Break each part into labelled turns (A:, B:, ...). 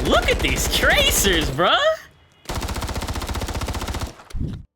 A: Look at these tracers, bruh.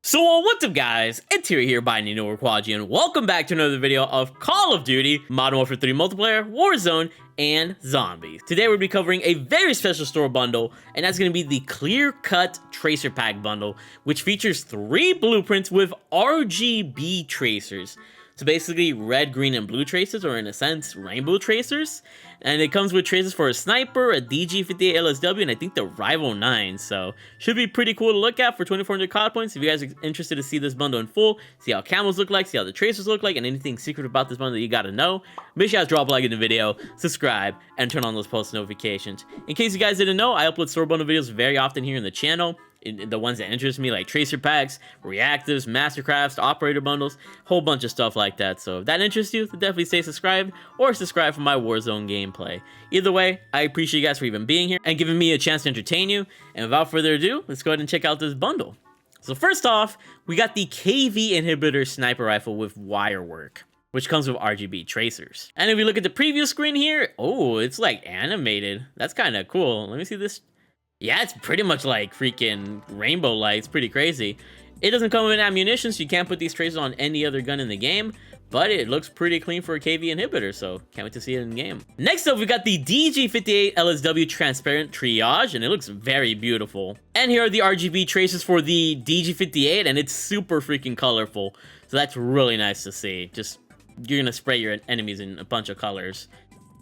A: So what's up guys, it's here by MW3 and welcome back to another video of Call of Duty Modern Warfare 3 Multiplayer, Warzone, and Zombies. Today we'll be covering a very special store bundle, and that's going to be the Clear Cut Tracer Pack bundle, which features 3 blueprints with RGB tracers. So basically red, green, and blue tracers, or in a sense, rainbow tracers. And it comes with tracers for a sniper, a DG58 LSW, and I think the Rival 9. So should be pretty cool to look at for 2,400 COD points. If you guys are interested to see this bundle in full, see how camos look like, see how the tracers look like, and anything secret about this bundle that you gotta know, make sure you guys drop a like in the video, subscribe, and turn on those post notifications. In case you guys didn't know, I upload store bundle videos very often here in the channel. The ones that interest me, like tracer packs, reactives, mastercrafts, operator bundles, whole bunch of stuff like that. So if that interests you, then definitely stay subscribed or subscribe for my Warzone gameplay. Either way, I appreciate you guys for even being here and giving me a chance to entertain you. And without further ado, let's go ahead and check out this bundle. So first off, we got the KV inhibitor sniper rifle with wire work, which comes with RGB tracers. And if we look at the preview screen here, oh, it's like animated. That's kind of cool. Let me see this. Yeah, it's pretty much like freaking rainbow lights, pretty crazy. It doesn't come with ammunition, so you can't put these tracers on any other gun in the game, but it looks pretty clean for a KV inhibitor, so can't wait to see it in game. Next up, we got the DG58 LSW transparent triage, and it looks very beautiful. And here are the RGB tracers for the DG58, and it's super freaking colorful, so that's really nice to see. Just, you're gonna spray your enemies in a bunch of colors.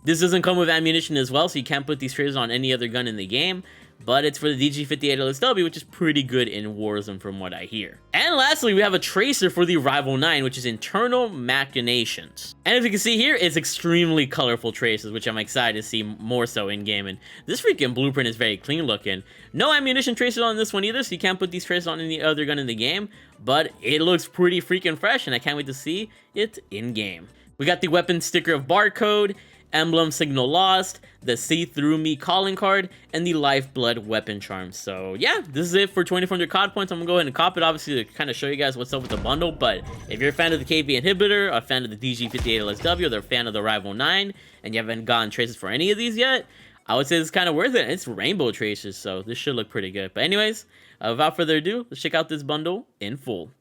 A: This doesn't come with ammunition as well, so you can't put these tracers on any other gun in the game, but it's for the DG58 LSW, which is pretty good in Warzone from what I hear. And lastly, we have a tracer for the Rival 9, which is internal Machinations. And if you can see here, it's extremely colorful tracers, which I'm excited to see more so in game. And this freaking blueprint is very clean looking. No ammunition tracers on this one either, so you can't put these tracers on any other gun in the game, but it looks pretty freaking fresh, and I can't wait to see it in game. We got the weapon sticker of barcode, emblem signal lost, the see through me calling card, and the lifeblood weapon charm. So yeah, this is it for 2,400 COD points. I'm gonna go ahead and cop it, obviously, to kind of show you guys what's up with the bundle. But if you're a fan of the KV inhibitor, a fan of the DG58 LSW, or a fan of the Rival 9, and you haven't gotten traces for any of these yet, I would say it's kind of worth it. It's rainbow traces, so this should look pretty good. But anyways, without further ado, let's check out this bundle in full.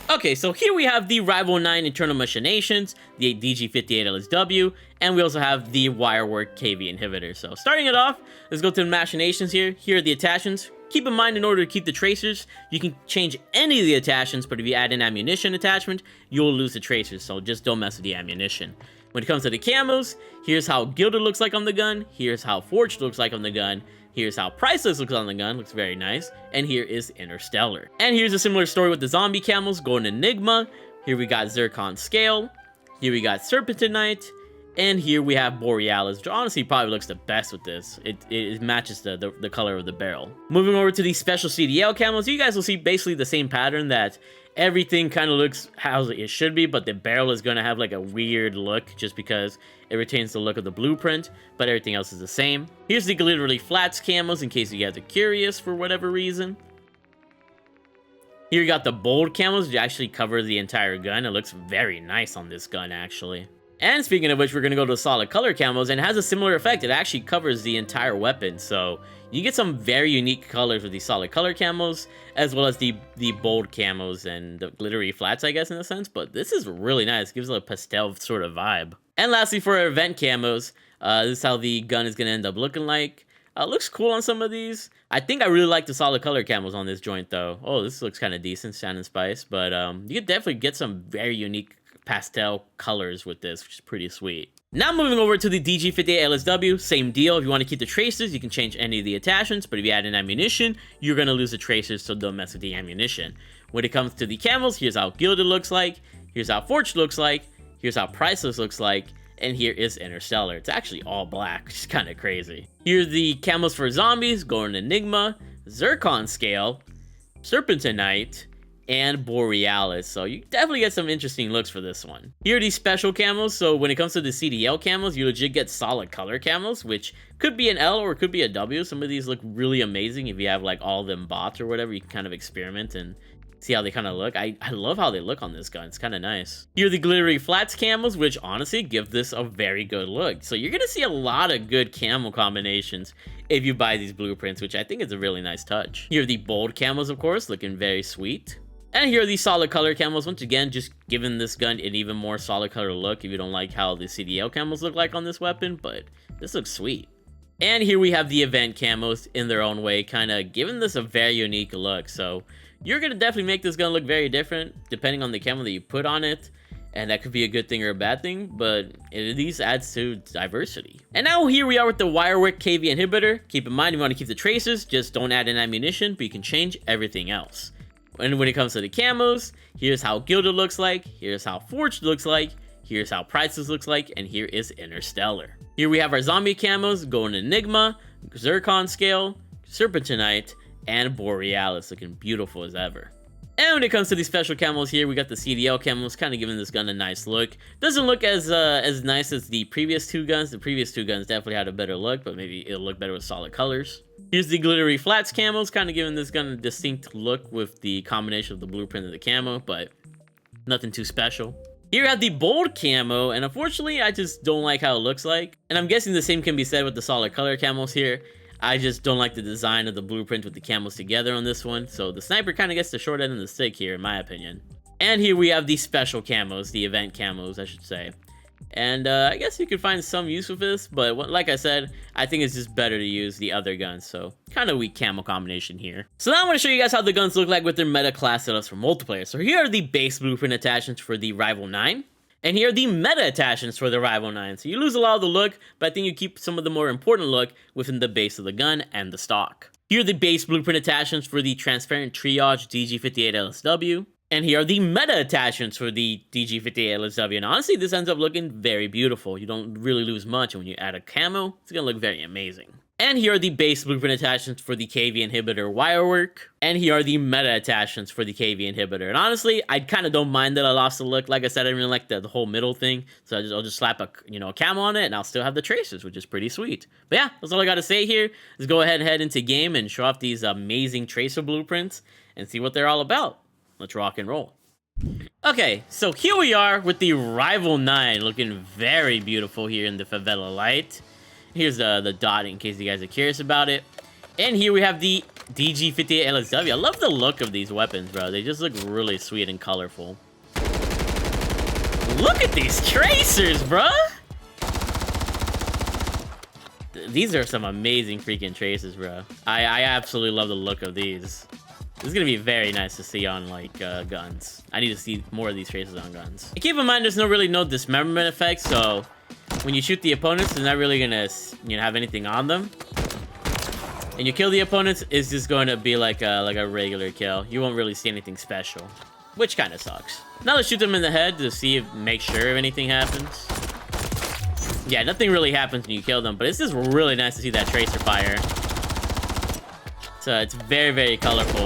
A: Okay, so here we have the Rival 9 internal Machinations, the DG58 LSW, and we also have the Wirework KV inhibitor. So starting it off, let's go to the Machinations here. Here are the attachments. Keep in mind, in order to keep the tracers, you can change any of the attachments, but if you add an ammunition attachment, you'll lose the tracers, so just don't mess with the ammunition. When it comes to the camos, here's how Gilded looks like on the gun, here's how Forged looks like on the gun, here's how Priceless looks on the gun, looks very nice, and here is Interstellar. And here's a similar story with the zombie camos, Golden Enigma, here we got Zircon Scale, here we got Serpentinite, and here we have Borealis, which honestly probably looks the best with this. It matches the color of the barrel. Moving over to the special CDL camos, you guys will see basically the same pattern, that everything kind of looks how it should be, but the barrel is going to have like a weird look just because it retains the look of the blueprint, but everything else is the same. Here's the Glitterly Flats camos in case you guys are curious for whatever reason. Here you got the Bold camos, which actually cover the entire gun. It looks very nice on this gun actually. And speaking of which, we're going to go to solid color camos, and it has a similar effect. It actually covers the entire weapon, so you get some very unique colors with these solid color camos, as well as the bold camos and the glittery flats, I guess, in a sense. But this is really nice. It gives it a pastel sort of vibe. And lastly, for our event camos, this is how the gun is going to end up looking like. Looks cool on some of these. I think I really like the solid color camos on this joint, though. Oh, this looks kind of decent, Shannon Spice. But you could definitely get some very unique pastel colors with this, which is pretty sweet. Now moving over to the DG58 LSW, same deal. If you want to keep the tracers, you can change any of the attachments, but if you add an ammunition, you're going to lose the tracers, so don't mess with the ammunition. When it comes to the camos, here's how Gilded looks like, here's how Forged looks like, here's how Priceless looks like, and here is Interstellar. It's actually all black, which is kind of crazy. Here's the camos for zombies, Golden Enigma, Zircon Scale, Serpentinite, and Borealis, so you definitely get some interesting looks for this one. Here are these special camos, so when it comes to the CDL camos, you legit get solid color camos, which could be an L or it could be a W. Some of these look really amazing if you have like all of them bots or whatever. You can kind of experiment and See how they kind of look? I love how they look on this gun. It's kind of nice. Here are the glittery flats camos, which honestly give this a very good look. So you're going to see a lot of good camo combinations if you buy these blueprints, which I think is a really nice touch. Here are the bold camos, of course, looking very sweet. And here are the solid color camos, once again, just giving this gun an even more solid color look if you don't like how the CDL camos look like on this weapon, but this looks sweet. And here we have the event camos in their own way, kind of giving this a very unique look. So you're going to definitely make this gun look very different depending on the camo that you put on it. And that could be a good thing or a bad thing, but it at least adds to diversity. And now here we are with the wirework KV inhibitor. Keep in mind, you want to keep the traces, just don't add an ammunition, but you can change everything else. And when it comes to the camos, here's how Gilded looks like, here's how Forged looks like, here's how Priceless looks like, and here is Interstellar. Here we have our zombie camos going Enigma, Zircon Scale, Serpentinite, and Borealis, looking beautiful as ever. And when it comes to these special camos here, we got the CDL camos, kind of giving this gun a nice look. Doesn't look as nice as the previous two guns. The previous two guns definitely had a better look, but maybe it'll look better with solid colors. Here's the glittery flats camos, kind of giving this gun a distinct look with the combination of the blueprint and the camo, but nothing too special. Here I have the bold camo, and unfortunately, I just don't like how it looks like. And I'm guessing the same can be said with the solid color camos here. I just don't like the design of the blueprint with the camos together on this one. So the sniper kind of gets the short end of the stick here, in my opinion. And here we have the special camos, the event camos, I should say. And I guess you could find some use with this, but like I said, I think it's just better to use the other guns. So kind of weak camo combination here. So now I'm going to show you guys how the guns look like with their meta class setups for multiplayer. So here are the base blueprint attachments for the Rival 9. And here are the meta attachments for the Rival 9. So you lose a lot of the look, but I think you keep some of the more important look within the base of the gun and the stock. Here are the base blueprint attachments for the Transparent Triage DG58 LSW. And here are the meta attachments for the DG58 LSW. And honestly, this ends up looking very beautiful. You don't really lose much, and when you add a camo, it's going to look very amazing. And here are the base blueprint attachments for the KV inhibitor wirework. And here are the meta attachments for the KV inhibitor. And honestly, I kind of don't mind that I lost the look. Like I said, I didn't really like the whole middle thing. So I'll just slap a camo on it, and I'll still have the tracers, which is pretty sweet. But yeah, that's all I got to say here. Let's go ahead and head into game and show off these amazing tracer blueprints and see what they're all about. Let's rock and roll. Okay, so here we are with the Rival 9, looking very beautiful here in the favela light. Here's the dot in case you guys are curious about it. And here we have the DG58 LSW. I love the look of these weapons, bro. They just look really sweet and colorful. Look at these tracers, bro. These are some amazing freaking tracers, bro. I absolutely love the look of these. This is going to be very nice to see on, like, guns. I need to see more of these tracers on guns. And keep in mind, there's really no dismemberment effect, so when you shoot the opponents, they're not really going to, have anything on them. And you kill the opponents, it's just going to be like a regular kill. You won't really see anything special, which kind of sucks. Now let's shoot them in the head to see make sure if anything happens. Yeah, nothing really happens when you kill them, but it's just really nice to see that tracer fire. So it's very, very colorful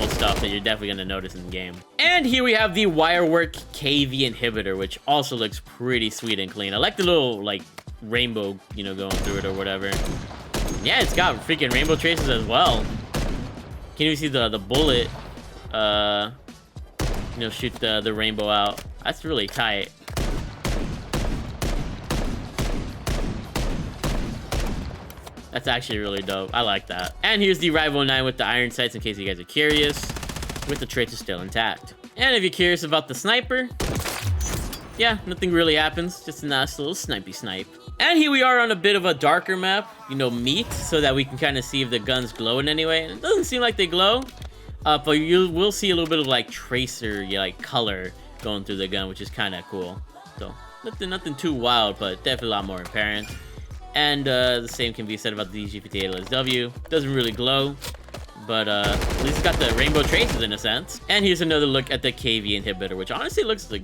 A: stuff that you're definitely going to notice in the game. And here we have the wirework KV inhibitor, which also looks pretty sweet and clean. I like the little, like, rainbow, going through it or whatever. Yeah, it's got freaking rainbow traces as well. Can you see the bullet, shoot the rainbow out? That's really tight. That's actually really dope. I like that. And here's the Rival 9 with the iron sights in case you guys are curious, with the tracer still intact. And if you're curious about the sniper, yeah, nothing really happens. Just a nice little snipey snipe. And here we are on a bit of a darker map, meat, so that we can kind of see if the guns glow in any way. And it doesn't seem like they glow, but you will see a little bit of like tracer, color going through the gun, which is kind of cool. So nothing too wild, but definitely a lot more apparent. And the same can be said about the DG58 LSW. Doesn't really glow, but at least it's got the rainbow traces in a sense. And here's another look at the KV inhibitor, which honestly looks the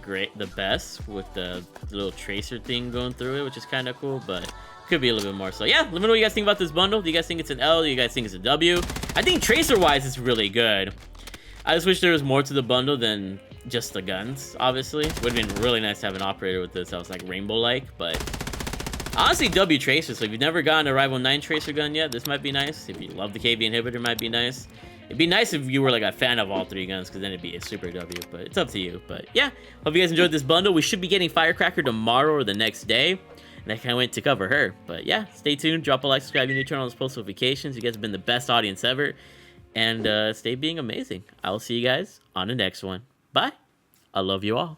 A: best with the little tracer thing going through it, which is kind of cool, but could be a little bit more. So yeah, let me know what you guys think about this bundle. Do you guys think it's an L? Do you guys think it's a W? I think tracer-wise, it's really good. I just wish there was more to the bundle than just the guns, obviously. Would have been really nice to have an operator with this that was like rainbow-like, but honestly, W tracer. So if you've never gotten a Rival 9 tracer gun yet, this might be nice. If you love the KB inhibitor, might be nice. It'd be nice if you were like a fan of all 3 guns, because then it'd be a super W, but it's up to you. But yeah, hope you guys enjoyed this bundle. We should be getting Firecracker tomorrow or the next day, and I can't wait to cover her. But yeah, stay tuned, drop a like, subscribe, and turn on those post notifications. You guys have been the best audience ever, and stay being amazing. I will see you guys on the next one. Bye. I love you all.